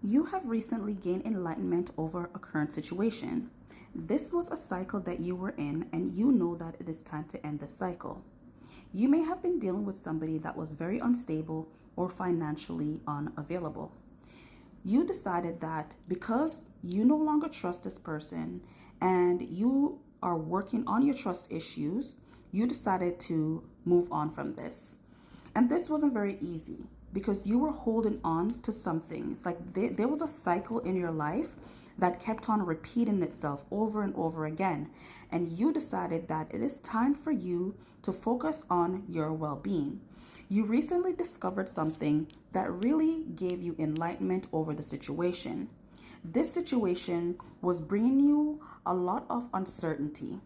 You have recently gained enlightenment over a current situation. This was a cycle that you were in, and you know that it is time to end the cycle. You may have been dealing with somebody that was very unstable or financially unavailable. You decided that because you no longer trust this person and you are working on your trust issues, you decided to move on from this. And this wasn't very easy because you were holding on to some things. Like there was a cycle in your life that kept on repeating itself over and over again. And you decided that it is time for you to focus on your well being. You recently discovered something that really gave you enlightenment over the situation. This situation was bringing you a lot of uncertainty.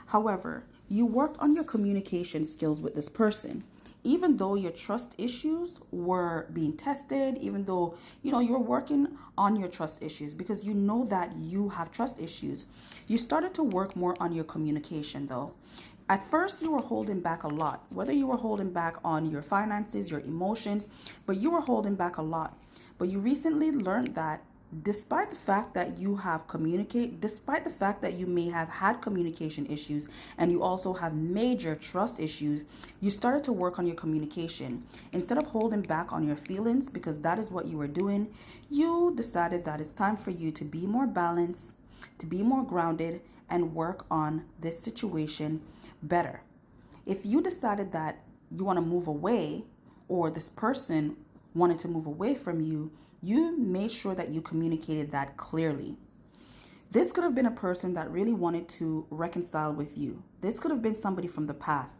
However, you worked on your communication skills with this person. Even though your trust issues were being tested, even though you were working on your trust issues because you know that you have trust issues, you started to work more on your communication though. At first, you were holding back a lot, whether you were holding back on your finances, your emotions, but you were holding back a lot. But you recently learned that despite the fact that you have communicate, despite the fact that you may have had communication issues and you also have major trust issues, you started to work on your communication. Instead of holding back on your feelings, because that is what you were doing, you decided that it's time for you to be more balanced, to be more grounded, and work on this situation better. If you decided that you want to move away, or this person wanted to move away from you, you made sure that you communicated that clearly. This could have been a person that really wanted to reconcile with you. This could have been somebody from the past.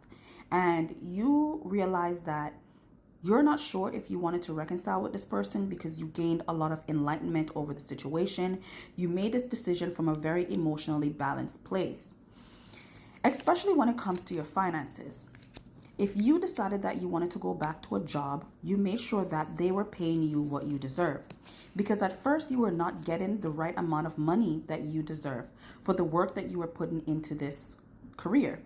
And you realized that you're not sure if you wanted to reconcile with this person because you gained a lot of enlightenment over the situation. You made this decision from a very emotionally balanced place, especially when it comes to your finances. If you decided that you wanted to go back to a job, you made sure that they were paying you what you deserve. Because at first you were not getting the right amount of money that you deserve for the work that you were putting into this career.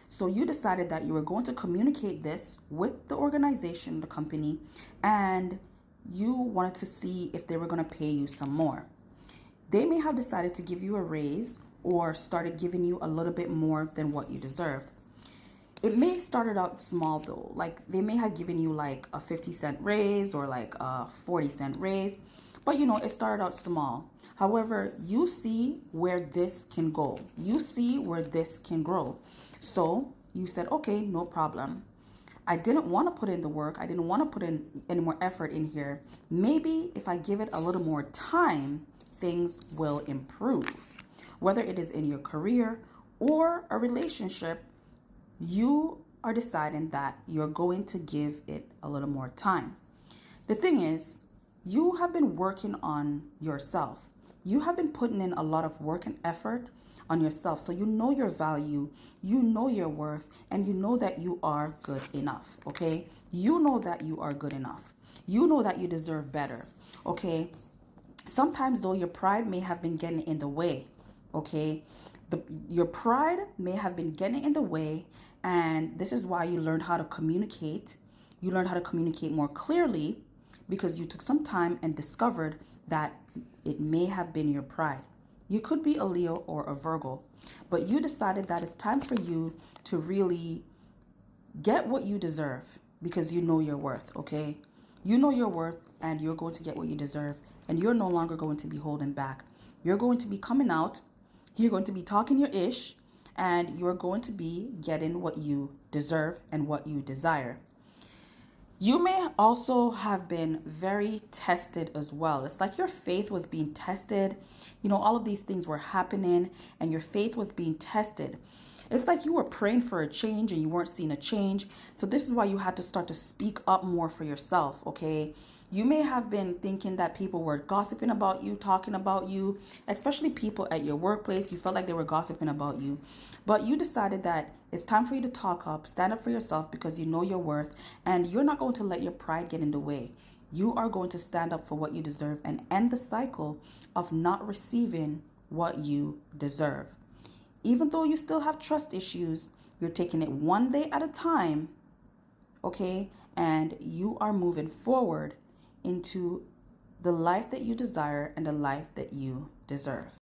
So you decided that you were going to communicate this with the organization, the company, and you wanted to see if they were going to pay you some more. They may have decided to give you a raise or started giving you a little bit more than what you deserved. It may started out small though, like they may have given you like a 50-cent raise or like a 40-cent raise, but it started out small. However, you see where this can go. You see where this can grow. So you said, okay, no problem. I didn't want to put in the work. I didn't want to put in any more effort in here. Maybe if I give it a little more time, things will improve. Whether it is in your career or a relationship, you are deciding that you're going to give it a little more time. The thing is, you have been working on yourself. You have been putting in a lot of work and effort on yourself. So you know your value, you know your worth, and you know that you are good enough, okay? You know that you are good enough. You know that you deserve better, okay? Sometimes though, your pride may have been getting in the way, okay? Your pride may have been getting in the way, and this is why you learned how to communicate. You learned how to communicate more clearly because you took some time and discovered that it may have been your pride. You could be a Leo or a Virgo, but you decided that it's time for you to really get what you deserve because you know your worth, okay? You know your worth and you're going to get what you deserve, and you're no longer going to be holding back. You're going to be coming out. You're going to be talking your ish, and you're going to be getting what you deserve and what you desire. You may also have been very tested as well. It's like your faith was being tested. All of these things were happening and your faith was being tested. It's like you were praying for a change and you weren't seeing a change. So this is why you had to start to speak up more for yourself, okay? You may have been thinking that people were gossiping about you, talking about you, especially people at your workplace. You felt like they were gossiping about you. But you decided that it's time for you to talk up, stand up for yourself because you know your worth, and you're not going to let your pride get in the way. You are going to stand up for what you deserve and end the cycle of not receiving what you deserve. Even though you still have trust issues, you're taking it one day at a time, okay? And you are moving forward into the life that you desire and the life that you deserve.